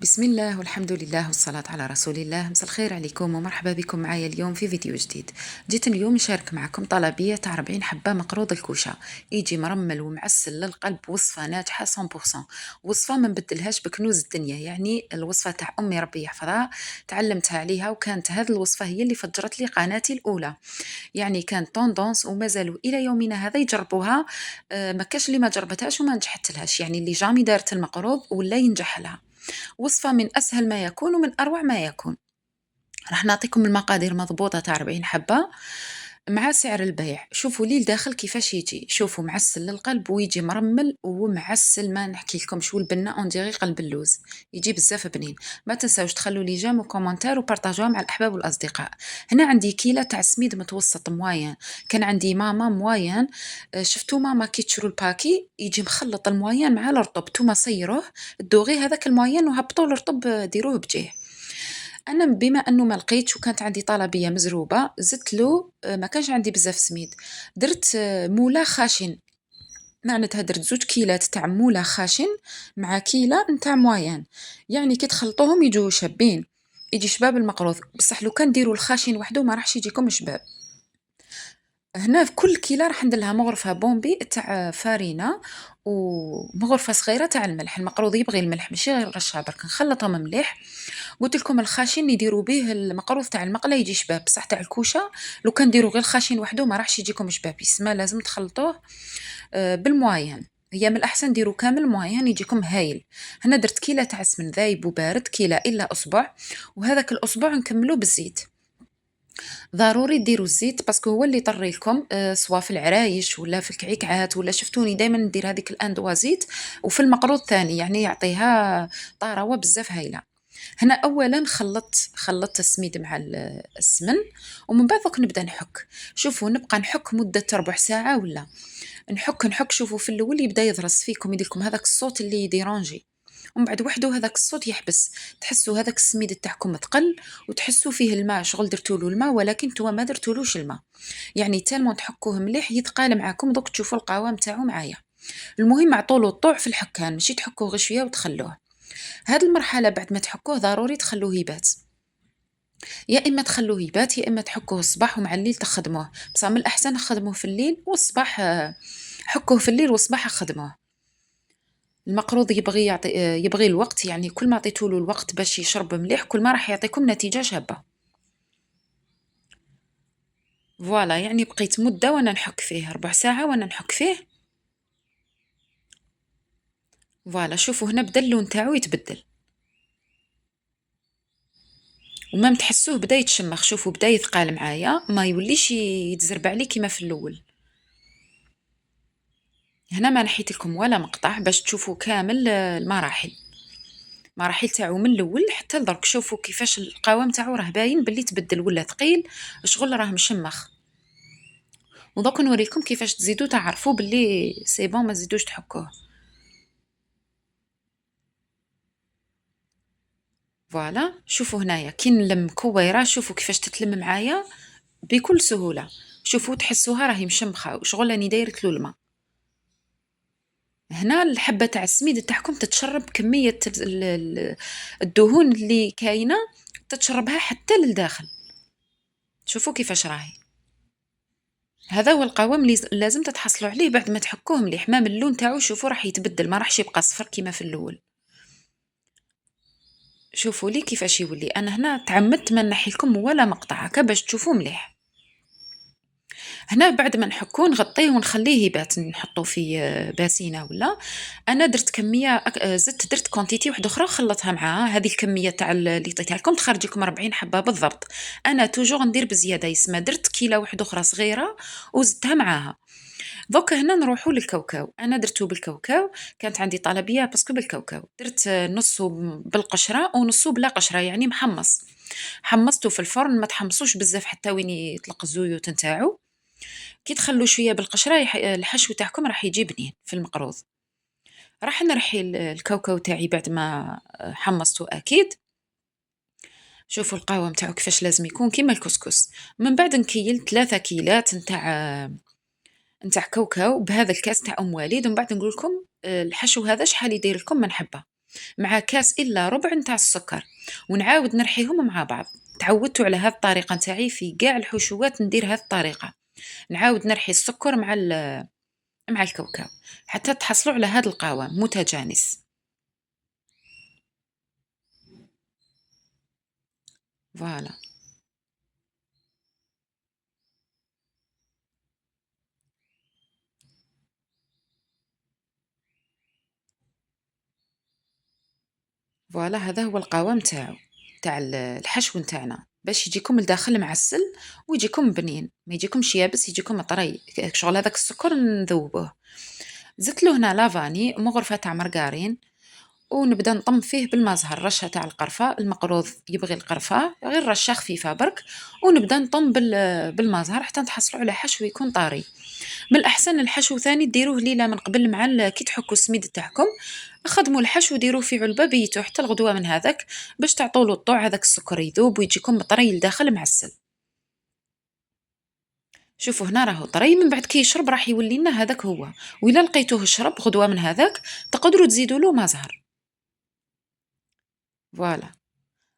بسم الله والحمد لله والصلاة على رسول الله. مساء الخير عليكم ومرحبا بكم معايا اليوم في فيديو جديد. جيت اليوم نشارك معكم طلبية تاع 40 حبة مقروض الكوشة، يجي مرمل ومعسل للقلب، وصفة ناجحة 100%، وصفة ما نبدلهاش بكنوز الدنيا. يعني الوصفة تاع أمي ربي يحفظها، تعلمتها عليها، وكانت هذه الوصفة هي اللي فجرت لي قناتي الأولى. يعني كانت طوندونس وما زالوا إلى يومنا هذا يجربوها. ما كاش اللي ما جربتهاش وما نجحتلهاش، يعني اللي جامي دارت المقروض ولا ينجح لها. وصفة من أسهل ما يكون ومن أروع ما يكون. راح نعطيكم المقادير مضبوطة تاع 40 حبة مع سعر البيع. شوفوا لي الداخل كيفاش يجي، شوفوا معسل للقلب ويجي مرمل ومعسل ما نحكي لكمش، والبنة اون ديغي قلب اللوز، يجي بزاف بنين. ما تنساوش تخلوا لي جيم وكومنتار وبارطاجوها مع الاحباب والاصدقاء. هنا عندي كيلة تاع سميد متوسط مواين، كان عندي ماما مواين. شفتوا ماما كي تشرو الباكي يجي مخلط المواين مع الرطب، نتوما صيروه دوغي هذاك المواين وهبطوا الرطب ديروه بجيه. أنا بما أنه ما لقيتش وكانت عندي طلبية مزروبة زدت له، ما كانش عندي بزاف سميد، درت مولا خاشن. معناتها درت 2 كيلات تاع مولا خاشن مع كيلة نتاع موايان، يعني كي تخلطوهم يجوا شابين، يجي شباب المقروض. بصح لو كان ديروا الخاشن وحده ما راحش يجيكم شباب. هنا في كل كيلة راح ندير لها مغرفة بومبي تاع فارينة ومغرفة صغيرة تاع الملح. المقروض يبغي الملح ماشي غير رشها برك، نخلطهم مليح. قلت لكم الخاشن يديروا به المقروض تاع المقله يجي شباب، بصح تاع الكوشه لو كان ديروا غير الخاشن وحده ما راحش يجيكم شباب، يسمى لازم تخلطوه بالمواين. هي من الاحسن ديروا كامل مواين يجيكم هايل. هنا درت كيله تاع سمن ذايب وبارد، كيله الا اصبع، وهذاك الاصبع نكملو بالزيت. ضروري ديروا الزيت باسكو هو اللي يطري لكم، سواء في العرايش ولا في الكعكعات، ولا شفتوني دائما ندير هذيك الاندوازيت وفي المقروض ثاني، يعني يعطيها طراوه بزاف هايله. هنا اولا خلطت السميد مع السمن، ومن بعد دوك نبدا نحك. شوفوا نبقى نحك مده ربع ساعه ولا نحك. شوفوا في الاول يبدا يضرس فيكم، يديركم هذاك الصوت اللي يديرونجي، ومن بعد وحده هذاك الصوت يحبس، تحسوا هذاك السميد تاعكم ثقل، وتحسوا فيه الماء، شغل درتوا له الماء ولكن نتوما ما درتولوش الماء، يعني تالمون تحكوه مليح يتقال معاكم. دوك تشوفوا القوام تاعو معايا. المهم عطولو الطوع في الحكان، ماشي تحكوه غير شويه وتخلوه. هاد المرحله بعد ما تحكوه ضروري تخلوه يبات، يا اما تخلوه يبات يا اما تحكوه الصباح ومع الليل تخدموه. بصح من الاحسن خدموه في الليل والصباح، حكوه في الليل والصباح خدموه. المقروض يبغي يبغي الوقت، يعني كل ما عطيتوا له الوقت باش يشرب مليح كل ما راح يعطيكم نتيجة شابة. فوالا يعني بقيت مدة وانا نحك فيه، ربع ساعة وانا نحك فيه. فوالا شوفوا هنا بدا اللون تاعو يتبدل، وما تحسوه بدا يتشمخ. شوفوا بدا يثقال معايا، ما يوليش يتزربع لي كيما في الاول. هنا ما نحيت لكم ولا مقطع باش تشوفوا كامل المراحل تاعو من الاول حتى لدرك. شوفوا كيفاش القوام تاعو راه باين باللي تبدل ولا ثقيل، شغل راه مشمخ. ودوك نوريكم كيفاش تزيدوا تعرفوا باللي سي بون ما تزيدوش تحكوه. فوالا شوفوا هنايا كي نلم كويره، شوفوا كيفاش تتلم معايا بكل سهوله. شوفوا تحسوها راهي مشمخه وشغل راني دايرت له الماء. هنا الحبه تاع السميد تاعكم تتشرب كميه الدهون اللي كاينه، تتشربها حتى للداخل. شوفوا كيفاش راهي. هذا هو القوام اللي لازم تتحصلوا عليه بعد ما تحكوه مليح. ما من اللون تاعو شوفوا راح يتبدل، ما راحش يبقى صفر كيما في الاول. شوفوا لي كيفاش يولي. انا هنا تعمدت ما نحي لكم ولا مقطع هكا باش تشوفوا مليح. هنا بعد ما نحكوه نغطيه ونخليه يبات، نحطه في باسينه ولا. انا درت كميه زدت درت كونتيتي واحده اخرى خلطها معاها. هذه الكميه تاع اللي عطيتها لكم تخرج لكم 40 حبه بالضبط. انا توجور ندير بزياده، يسمى درت كيلو واحده اخرى صغيره وزدتها معاها. دوك هنا نروحوا للكاوكاو. انا درتو بالكاوكاو، كانت عندي طلبيه باسكو بالكاوكاو. درت نصه بالقشره ونصه بلا قشره، يعني محمص. حمصته في الفرن، ما تحمصوش بزاف حتى وين يطلق الزيوت نتاعو. كي تخلو شويه بالقشره الحشو تاعكم راح يجي بنين في المقروض. راح نرحي الكاوكاو تاعي بعد ما حمصته اكيد. شوفوا القوام تاعو كيفاش لازم يكون كيما الكسكس. من بعد نكيل 3 كيلات نتاع كاوكاو بهذا الكاس تاع ام وليد، ومن بعد نقول لكم الحشو هذا شحال يدير لكم من حبه. مع كاس إلا ربع نتاع السكر، ونعاود نرحيهم مع بعض. تعودت على هذه الطريقة نتاعي في كاع الحشوات، ندير هذه الطريقة، نعاود نرحي السكر مع الكاوكاو حتى تحصلوا على هذا القوام متجانس. فوالا. فوالا هذا هو القوام تاعو، تاع الحشو نتاعنا، باش يجيكم الداخل معسل ويجيكم بنين، ما يجيكمش يابس، يجيكم طري شغل. هذاك السكر نذوبوه. زدت له هنا لافاني مغرفة تاع مرقارين، ونبدا نطم فيه بالمزهر، رشه تاع القرفه، المقروض يبغي القرفه غير رشه خفيفه برك، ونبدا نطم بالمزهر حتى تحصلوا على حشو يكون طاري. من الاحسن الحشو ثاني ديروه ليله من قبل مع كي تحكوا السميد تاعكم، خدموا الحشو ديروه في علبه بيتو حتى الغدوه من هذاك، باش تعطوا له الطوع، هذاك السكر يذوب ويجيكم طري لداخل معسل. شوفوا هنا راهو طري، من بعد كي يشرب راح يولي لنا هذاك هو. وإلا لقيتوه شرب غدوه من هذاك، تقدروا تزيدوا له مزهر. فوالا.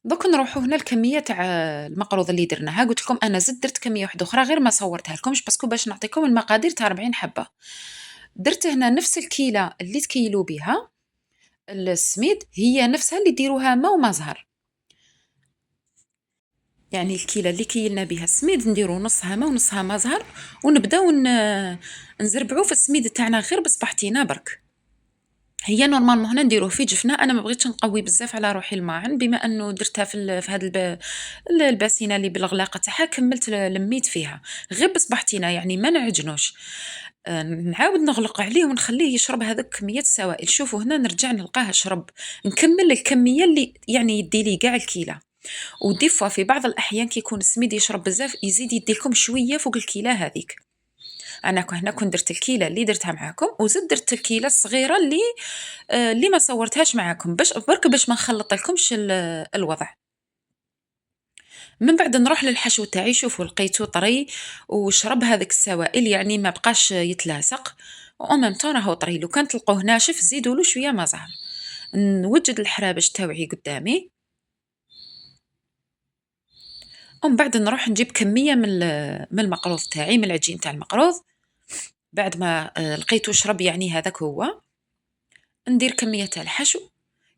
دوك نروحو هنا الكميه تاع المقروض اللي درناها، قلت لكم انا زدت درت كميه واحده اخرى غير ما صورتها لكمش باسكو باش نعطيكم المقادير تاع 40 حبه. درت هنا نفس الكيله اللي تكيلوا بها السميد، هي نفسها اللي ديروها ما ومزهر. يعني الكيله اللي كيلنا بها السميد نديرو نصها ما ونصها مزهر، ونبداو نزربعو في السميد تاعنا غير بصبحتينا برك. هي نورمالمون هنا نديروه في جفنه، انا ما بغيتش نقوي بزاف على روحي الماعن، بما انه درتها في هذا الباسينه اللي بالغلاقه تاعها، كملت لميت فيها غير بصبحتينا يعني ما نعجنوش. نعاود نغلق عليه ونخليه يشرب هذاك كميه السوائل. شوفوا هنا نرجع نلقاه شرب، نكمل الكميه اللي يعني يدي لي كاع الكيله. ودي فوا في بعض الاحيان كي يكون السميد يشرب بزاف يزيد يديلكم شويه فوق الكيله هذيك. انا هنا كنت درت الكيله اللي درتها معاكم، وزدت درت الكيله الصغيره اللي ما صورتهاش معاكم، باش برك باش ما نخلط لكمش الوضع. من بعد نروح للحشو تاعي، شوفوا لقيته طري وشرب هذيك السوائل، يعني ما بقاش يتلاصق، او ميم طون راهو طري. لو كان تلقوه ناشف زيدوا له شويه ما زهر. نوجد الحرابش تاوعي قدامي، ومن بعد نروح نجيب كميه من المقروض تاعي، من العجين تاع المقروض. بعد ما لقيته شرب يعني هذاك هو، ندير كميه تاع الحشو.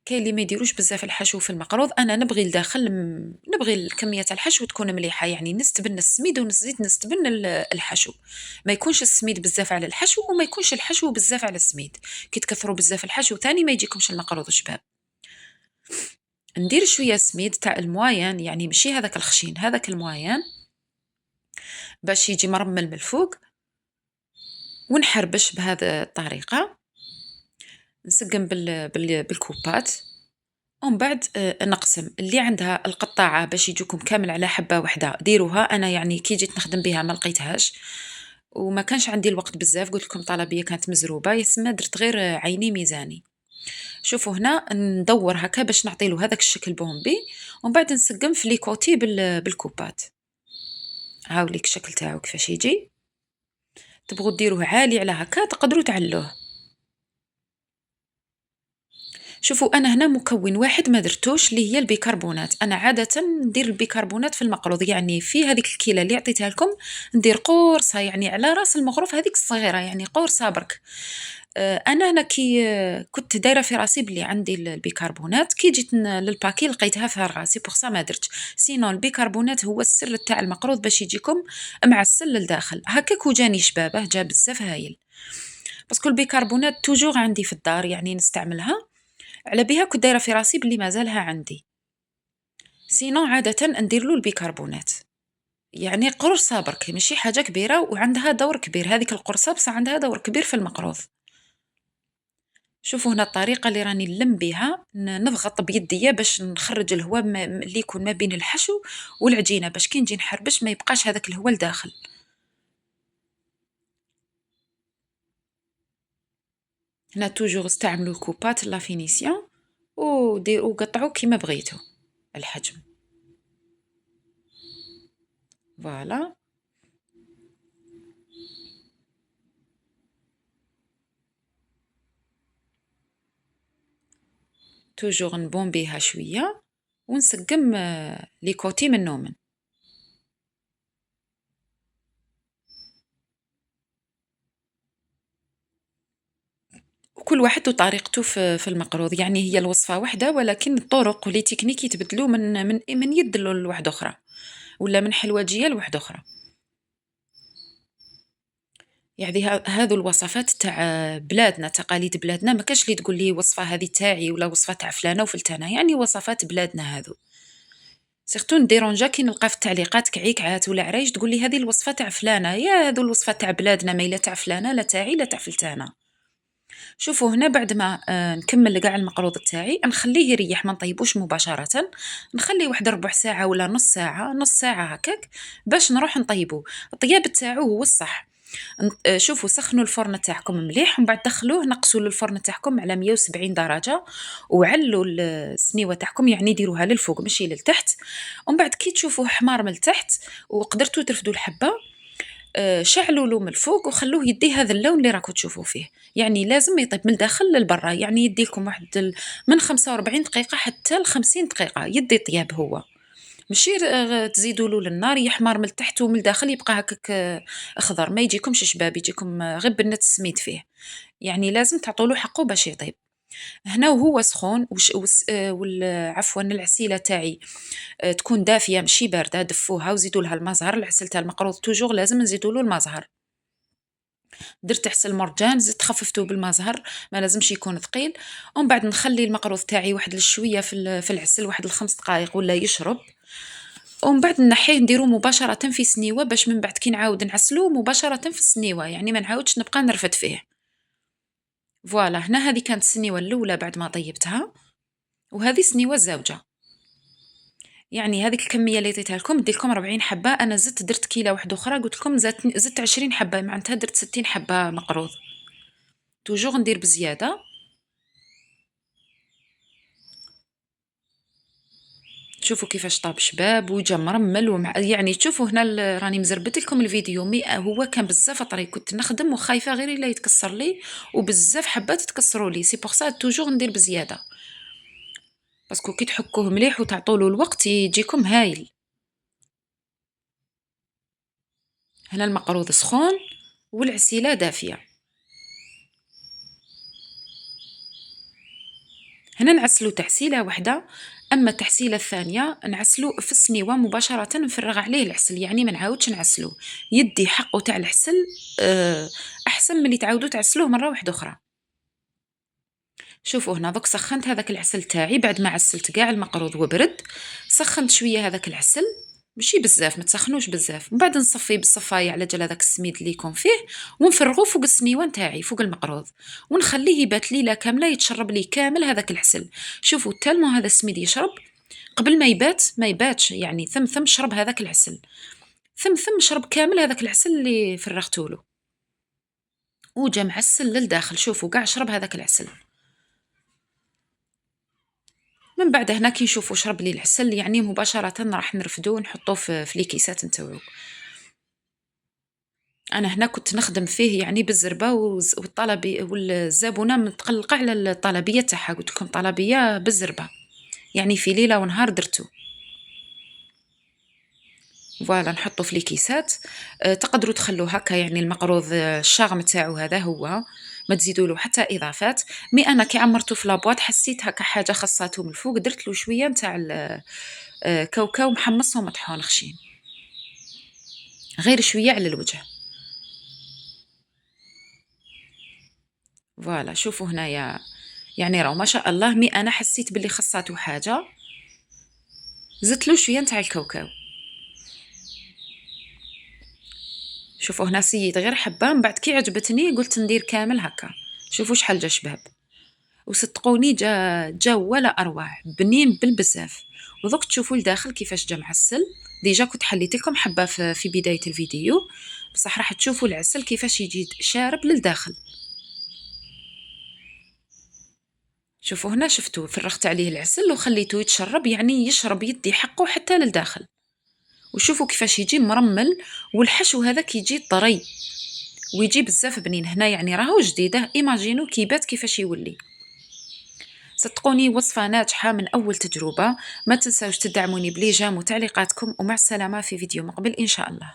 كاين اللي ما يديروش بزاف الحشو في المقروض، انا نبغي لداخل نبغي الكميه تاع الحشو تكون مليحه، يعني نستبن السميد ونزيد نستبن الحشو، ما يكونش السميد بزاف على الحشو وما يكونش الحشو بزاف على السميد. كي تكثروا بزاف الحشو تاني ما يجيكمش المقروض شباب. ندير شويه سميد تاع الموايان، يعني ماشي هذاك الخشين، هذاك الموايان، باش يجي مرمل من الفوق. ونحربش بهذه الطريقه، نسقم بالكوبات. ومن بعد نقسم اللي عندها القطاعة باش يجوكم كامل على حبة واحدة ديروها. أنا يعني كي جيت نخدم بها ما لقيتهاش، وما كانش عندي الوقت بزاف، قلت لكم طلبية كانت مزروبة، يسمى درت غير عيني ميزاني. شوفوا هنا ندور هكا باش نعطي له هذاك الشكل بومبي، ومن بعد نسقم في لي كوتي بالكوبات. هاوليك الشكل تاعو كيفاش يجي. تبغوا ديروه عالي على هكا تقدروا تعلوه. شوفوا أنا هنا مكون واحد ما درتوش اللي هي البيكربونات. أنا عادة ندير البيكربونات في المقروض، يعني في هذيك الكيلة اللي عطيتها لكم ندير قرصة يعني على راس المغروف هذيك الصغيرة، يعني قرصة برك. أنا هنا كي كنت دايرة في راسي بلي عندي البيكربونات، كي جيت للباكي لقيتها في راسي بوغ ما درتش. سينو البيكربونات هو السر تاع المقروض باش يجيكم معسل للداخل هكاك، وجاني شبابه جا بزاف هايل. باسكو البيكربونات توجور عندي في الدار يعني نستعملها، على بها كنت دايره في راسي بلي مازالها عندي. سينو عاده ندير له البيكربونات، يعني قرصه برك ماشي حاجه كبيره، وعندها دور كبير هذيك القرصه، بس عندها دور كبير في المقروض. شوفوا هنا الطريقه اللي راني نلم بها، نضغط بيديا باش نخرج الهواء اللي يكون ما بين الحشو والعجينه، باش كي نجي نحربش ما يبقاش هذاك الهواء لداخل. هنا توجور استعملوا الكوبات لا فينيسيون، وديروا قطعوا كيما بغيتوا الحجم. فوالا. توجور نبومبيها شويه ونسقم لي كوتي منو من. وكل واحد وطريقته في المقروض، يعني هي الوصفة واحدة ولكن الطرق ولي تكنيك يتبدلوا من يد لواحدة أخرى ولا من حلوجية لواحدة أخرى. يعني هذو الوصفات تاع بلادنا، تقاليد بلادنا، ما كاش اللي تقول لي وصفة هذه تاعي ولا وصفة تاع فلانة وفلتانة، يعني وصفات بلادنا هذو. سيرتو نديرونجا كي نلقى في التعليقات كعيكعات ولا عرايش تقول لي هذه الوصفة تاع فلانة، يا هذو الوصفة تاع بلادنا ما إلا تاع فلانة لا تاعي لا تاع فلتانة. شوفوا هنا بعد ما نكمل كاع المقروض تاعي نخليه يريح، ما نطيبوش مباشرة، نخليه واحد ربع ساعة ولا نص ساعة، نص ساعة هكاك باش نروح نطيبو. الطياب تاعو هو الصح. شوفوا سخنوا الفرن تاعكم مليح ومن بعد دخلوه نقصوا الفرن تاعكم على 170 درجة وعلوا السنيوة تاعكم، يعني ديروها للفوق ماشي للتحت. ومن بعد كي تشوفوه حمار من التحت وقدرتوا ترفدوا الحبة، شعلوا له من الفوق وخلوه يدي هذا اللون اللي راكم تشوفوا فيه. يعني لازم يطيب من الداخل للبرا، يعني يدي لكم من 45 دقيقة حتى ل 50 دقيقة يدي طياب هو، ماشي تزيدوا له للنار يحمر من التحت ومن الداخل يبقى هكاك اخضر، ما يجيكمش شباب، يجيكم غير بنة السميد فيه. يعني لازم تعطوا له حقه باش يطيب. هنا وهو سخون عفوا العسيله تاعي تكون دافيه ماشي بارده، دفوها وزيدوا لها المزهر. العسل تاع المقروض توجور لازم نزيدوا له المزهر. درت عسل مرجان زدت خففته بالمزهر، ما لازمش يكون ثقيل. ومن بعد نخلي المقروض تاعي واحد الشويه في العسل، واحد الخمس دقائق ولا يشرب. ومن بعد نحيه نديرو مباشرة في سنيوة باش من بعد كي نعاود نعسلو مباشرة في السنيوة، يعني ما نعاودش نبقى نرفد فيه. فوالا هنا هذه كانت السنيوة الأولى بعد ما طيبتها، وهذه السنيوة الزوجة. يعني هذيك الكمية اللي عطيتها لكم دير لكم 40 حبة، أنا زدت درت كيلة واحدة أخرى قلت لكم زدت 20 حبة، معناتها درت 60 حبة مقروض. توجور ندير بزيادة. شوفوا كيفاش طاب شباب وجا مرمل يعني تشوفوا هنا راني مزربت لكم الفيديو هو كان بزاف طري، كنت نخدم وخايفه غير الا يتكسر لي، وبزاف حبات تكسروا لي، سي بوغ سا توجور ندير بزياده باسكو كي تحكوه مليح وتعطوا له الوقت يجيكم هايل. هنا المقروض سخون والعسيله دافيه. هنا نعسلو تحسيله واحده، اما التحسيله الثانيه نعسلو في السنيوه مباشره، نفرغ عليه العسل، يعني ما نعاودش نعسلو، يدي حقه تاع العسل احسن من اللي تعاودوا تعسلوه مره واحده اخرى. شوفوا هنا دوك سخنت هذاك العسل تاعي بعد ما عسلت كاع المقروض وبرد، سخنت شويه هذاك العسل ماشي بزاف، ما تسخنوش بزاف، من بعد نصفيه بالصفايه على جال هذاك السميد اللي يكون فيه ونفرغوه فوق السنيوه نتاعي فوق المقروض، ونخليه يبات ليله كامله يتشرب ليه كامل هذاك العسل. شوفوا تالمو هذا السميد يشرب قبل ما يبات، ما يباتش يعني ثم شرب هذاك العسل، ثم شرب كامل هذاك العسل اللي فرغته له وجا معسل للداخل. شوفوا كاع شرب هذاك العسل. من بعد هنا كي نشوفو شرب لي العسل يعني مباشرة راح نرفدو ونحطوه في لي كيسات نتاوعو. أنا هنا كنت نخدم فيه يعني بالزربة والطلبي والزبونة متقلقة على الطلبية تاعها، قلت لكم طلبية بالزربة، يعني في ليلة ونهار درتو. فوالا نحطو في لي كيسات. تقدروا تخلوه هكا، يعني المقروض الشاغم تاعو هذا هو، ما تزيدوا له حتى اضافات. مي انا كي عمرته في لابواط حسيت هكا حاجه خاصاتو من الفوق، درت له شويه نتاع كاوكاو محمص ومطحون خشين، غير شويه على الوجه. فوالا شوفوا هنايا يعني راهو ما شاء الله، مي انا حسيت باللي خاصاتو حاجه، زدت له شويه نتاع الكاوكاو. شوفوا هنا سيت غير حبه، من بعد كي عجبتني قلت ندير كامل هكا. شوفوا شحال جا شباب، وصدقوني جا ولا اروع، بنين بالبزاف. ودوك تشوفوا لداخل كيفاش جا معسل. ديجا كنت حليت لكم حبه في بدايه الفيديو، بصح راح تشوفوا العسل كيفاش يجي شارب للداخل. شوفوا هنا شفتوا فرغت عليه العسل وخليته يتشرب، يعني يشرب يدي حقه حتى للداخل. وشوفوا كيفاش يجي مرمل، والحشو هذاك يجي طري ويجي بزاف بنين. هنا يعني راهو جديده، ايماجينو كيبات كيفاش يولي. صدقوني وصفة ناجحة من أول تجربة. ما تنسوش تدعموني بليجام وتعليقاتكم، ومع السلامة في فيديو مقبل إن شاء الله.